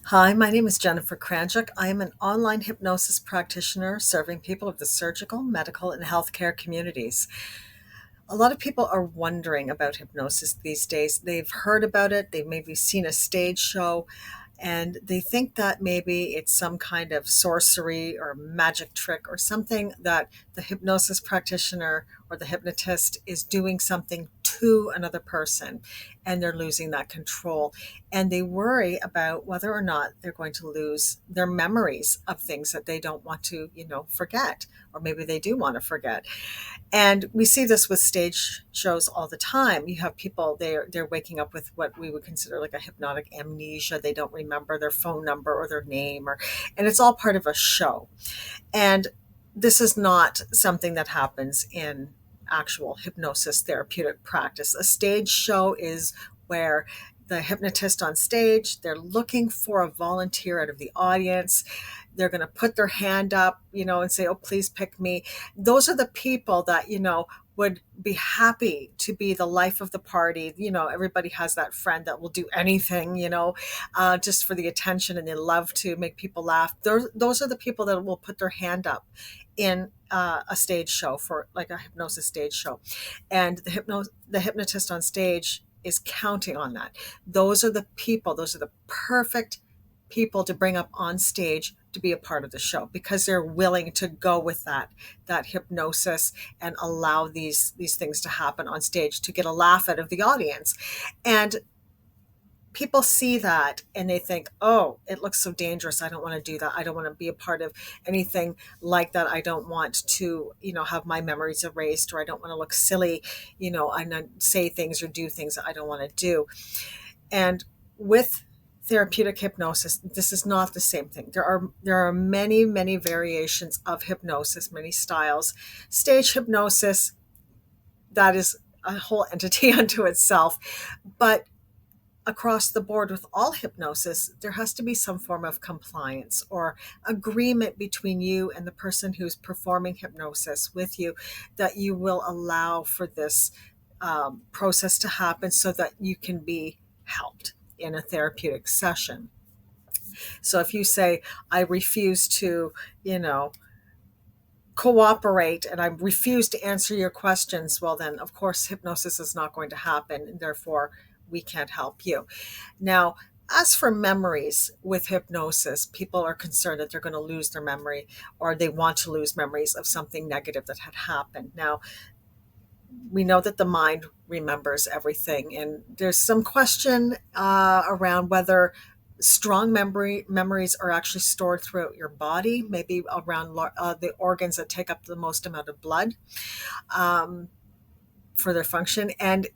Hi, my name is Jennifer Kranchuk. I am an online hypnosis practitioner serving people of the surgical, medical, and healthcare communities. A lot of people are wondering about hypnosis these days. They've heard about it, they've maybe seen a stage show, and they think that maybe it's some kind of sorcery or magic trick or something that the hypnosis practitioner or the hypnotist is doing something to another person and they're losing that control. And they worry about whether or not they're going to lose their memories of things that they don't want to, forget, or maybe they do want to forget. And we see this with stage shows all the time. You have people, they're waking up with what we would consider like a hypnotic amnesia. They don't remember their phone number or their name, and it's all part of a show. And this is not something that happens in actual hypnosis therapeutic practice. A stage show is where the hypnotist on stage, they're looking for a volunteer out of the audience. They're going to put their hand up, and say, "Oh, please pick me." Those are the people that, would be happy to be the life of the party. Everybody has that friend that will do anything, just for the attention, and they love to make people laugh. Those are the people that will put their hand up in a stage show, for like a hypnosis stage show. And the hypnotist on stage is counting on that. Those are the perfect people to bring up on stage to be a part of the show, because they're willing to go with that hypnosis and allow these things to happen on stage to get a laugh out of the audience. And people see that and they think, "Oh, it looks so dangerous. I don't want to do that. I don't want to be a part of anything like that. I don't want to, have my memories erased, or I don't want to look silly, and then say things or do things that I don't want to do." And with therapeutic hypnosis, this is not the same thing. There are many variations of hypnosis, many styles. Stage hypnosis, that is a whole entity unto itself. But across the board with all hypnosis, there has to be some form of compliance or agreement between you and the person who's performing hypnosis with you, that you will allow for this process to happen so that you can be helped in a therapeutic session. So if you say, "I refuse to, you know, cooperate, and I refuse to answer your questions," well, then, of course, hypnosis is not going to happen, and therefore we can't help you. Now, as for memories with hypnosis, people are concerned that they're going to lose their memory, or they want to lose memories of something negative that had happened. Now, we know that the mind remembers everything, and there's some question around whether strong memories are actually stored throughout your body, maybe around the organs that take up the most amount of blood um, for their function. And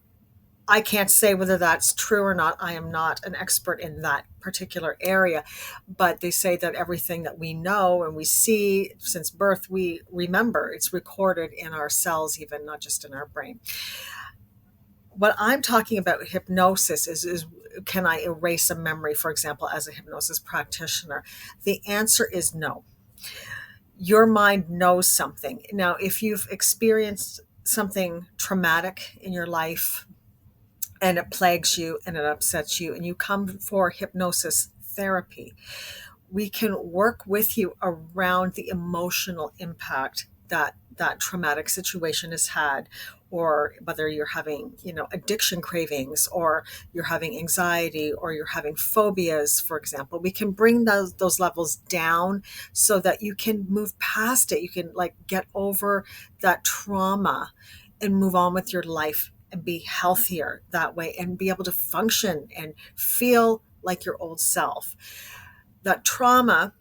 I can't say whether that's true or not. I am not an expert in that particular area, but they say that everything that we know and we see since birth, we remember. It's recorded in our cells, even not just in our brain. What I'm talking about hypnosis is can I erase a memory, for example, as a hypnosis practitioner? The answer is no. Your mind knows something. Now, if you've experienced something traumatic in your life, and it plagues you and it upsets you, and you come for hypnosis therapy, we can work with you around the emotional impact that that traumatic situation has had, or whether you're having, addiction cravings, or you're having anxiety, or you're having phobias, for example. We can bring those levels down so that you can move past it. You can like get over that trauma and move on with your life and be healthier that way and be able to function and feel like your old self. That trauma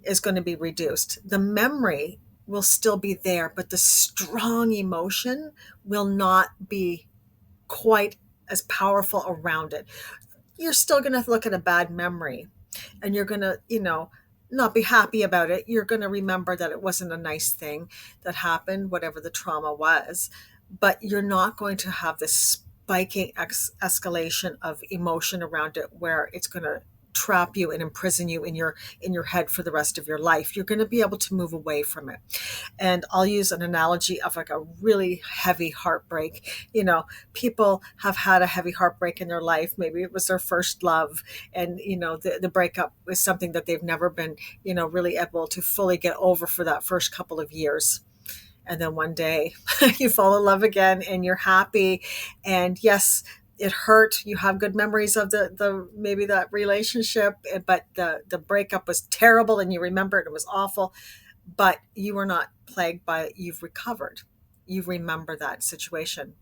is going to be reduced. The memory will still be there, but the strong emotion will not be quite as powerful around it. You're still going to look at a bad memory and you're going to, not be happy about it. You're going to remember that it wasn't a nice thing that happened, whatever the trauma was, but you're not going to have this spiking escalation of emotion around it where it's going to trap you and imprison you in your head for the rest of your life. You're going to be able to move away from it. And I'll use an analogy of like a really heavy heartbreak. People have had a heavy heartbreak in their life. Maybe it was their first love, and the breakup is something that they've never been really able to fully get over for that first couple of years. And then one day you fall in love again and you're happy. And yes, it hurt. You have good memories of the maybe that relationship, but the breakup was terrible and you remember it, it was awful. But you were not plagued by it. You've recovered. You remember that situation.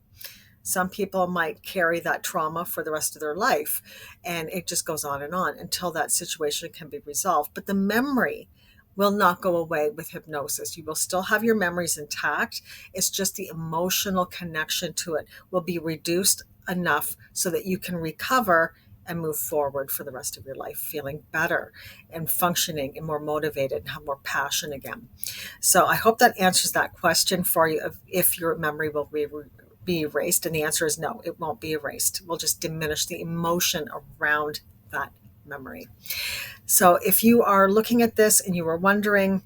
Some people might carry that trauma for the rest of their life, and it just goes on until that situation can be resolved. But the memory will not go away with hypnosis. You will still have your memories intact. It's just the emotional connection to it will be reduced enough so that you can recover and move forward for the rest of your life, feeling better and functioning and more motivated and have more passion again. So I hope that answers that question for you of if your memory will be erased. And the answer is no, it won't be erased. We'll just diminish the emotion around that memory. So if you are looking at this and you are wondering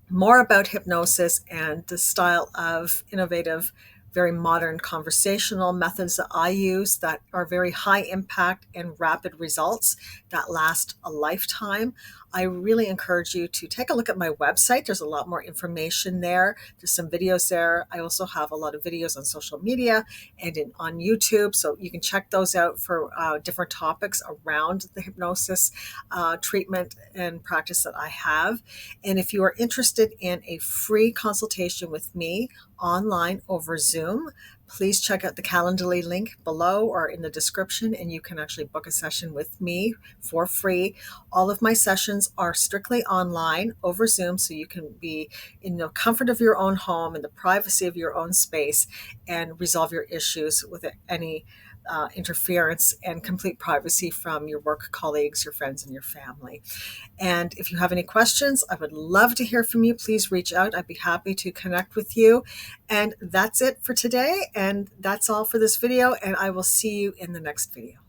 more about hypnosis and the style of innovative, very modern conversational methods that I use that are very high impact and rapid results that last a lifetime, I really encourage you to take a look at my website. There's a lot more information there. There's some videos there. I also have a lot of videos on social media and on YouTube, so you can check those out for different topics around the hypnosis treatment and practice that I have. And if you are interested in a free consultation with me online over Zoom, please check out the Calendly link below or in the description, and you can actually book a session with me for free. All of my sessions are strictly online over Zoom, so you can be in the comfort of your own home, in the privacy of your own space, and resolve your issues with any interference and complete privacy from your work colleagues, your friends, and your family. And if you have any questions, I would love to hear from you. Please reach out. I'd be happy to connect with you. And that's it for today. And that's all for this video. And I will see you in the next video.